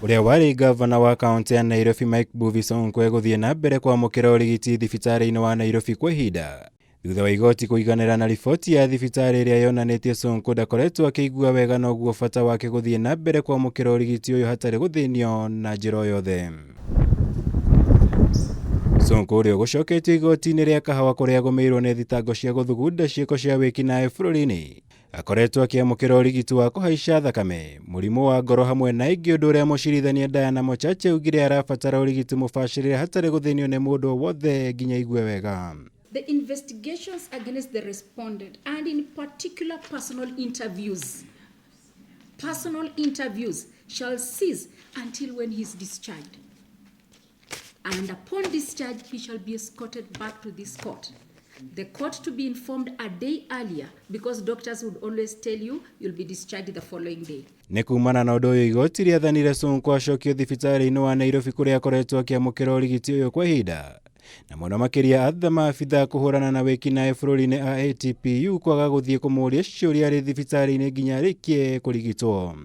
uria wari gavana wa kaunti ya Nairobi Mike Sonko guthii na mbere kwamukira urigiti thibitari-ini wa Nairobi kwa ihinda thutha wa igoti kuiganira na riboti ya thibitari iria yonanitie Sonko ndakoretwo akigua wega noguo bata wake guthii na mbere kwamukira urigiti uyu hatari guthinio na njira yothe. Sonko uria gucoketio igoti-ini ria Kahawa kuria agomeirwo ni thitango cia guthugunda ciiko cia wiki nae bururi-ini akoretwo akiamukira urigiti wa kuhaica thakame, murimu wa ngoro hamwe na ingi undu uria Mucirithania Diana Mochache augire arabatara urigiti mubacirire hatari guthinio ni mundu wothe nginya igue wega. The investigations against the respondent and in particular personal interviews shall cease until when he is discharged. And upon discharge, he shall be escorted back to this court. The court to be informed a day earlier because doctors would always tell you you'll be discharged the following day. Ni kuumana na undu uyu igoti riathanire Sonko acokio thibitari-ini wa Nairobi kuria akoretwo akiamukira urigiti uyu kwa ihinda na muno makiria atha maabitha kuhurana na wiki nae bururi-ini a ATPU kwaga guthii kumuria ciuria ri thibitari-ini nginya rikie kurigitwo.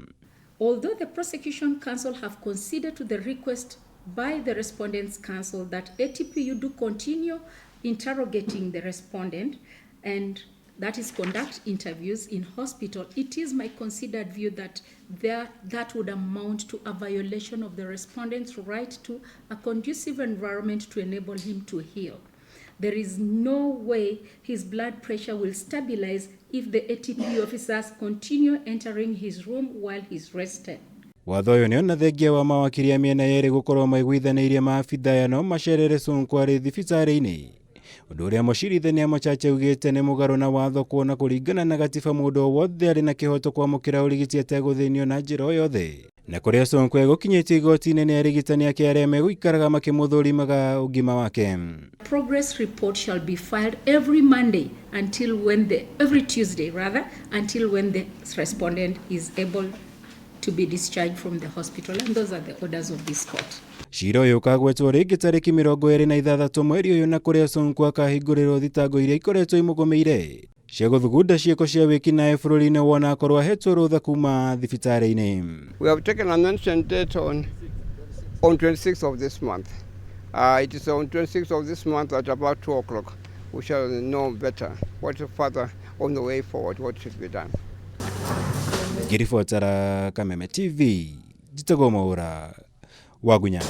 Although the prosecution counsel have conceded to the request by the respondents counsel that ATPU do continue interrogating the respondent and that is conduct interviews in hospital, it is my considered view that that would amount to a violation of the respondent's right to a conducive environment to enable him to heal. There is no way his blood pressure will stabilize if the ATPU officers continue entering his room while he's rested. Watho uyu ni ona thengia wa mawakiri ya miena yeri gukorwo maiguithanirie maabitha aya no macerere Sonko ari thibitari-ini. Undu uria Mucirithania Mochache augite ni mugaru na watho kuona kuringana na gatiba mundu wothe ari na kihoto kwamukira urigiti ateguthinio na njira yothe. Na kuria Sonko egukinyitio igoti-ini ni arigitani ake aria meguikaraga makimuthurimaga ugima wake. Progress report shall be filed every Tuesday until when the respondent is able to be discharged from the hospital, and those are the orders of this court. Cira uyu ukagwetwo ringi tariki 26 mweri uyu na kuria Sonko akahingurirwo thitango iria ikoretwo imugomeire cia guthugunda ciiko cia wiki nae bururi-ini wona akorwo ahetwo rutha kuuma thibitari-ini. We have taken an announcement date on 26th of this month. It is on 26th of this month at about 2 o'clock. We shall know better what further on the way forward, what should be done. Kiribotara Kameme TV, Jitagwo Mwaura, Wagunya.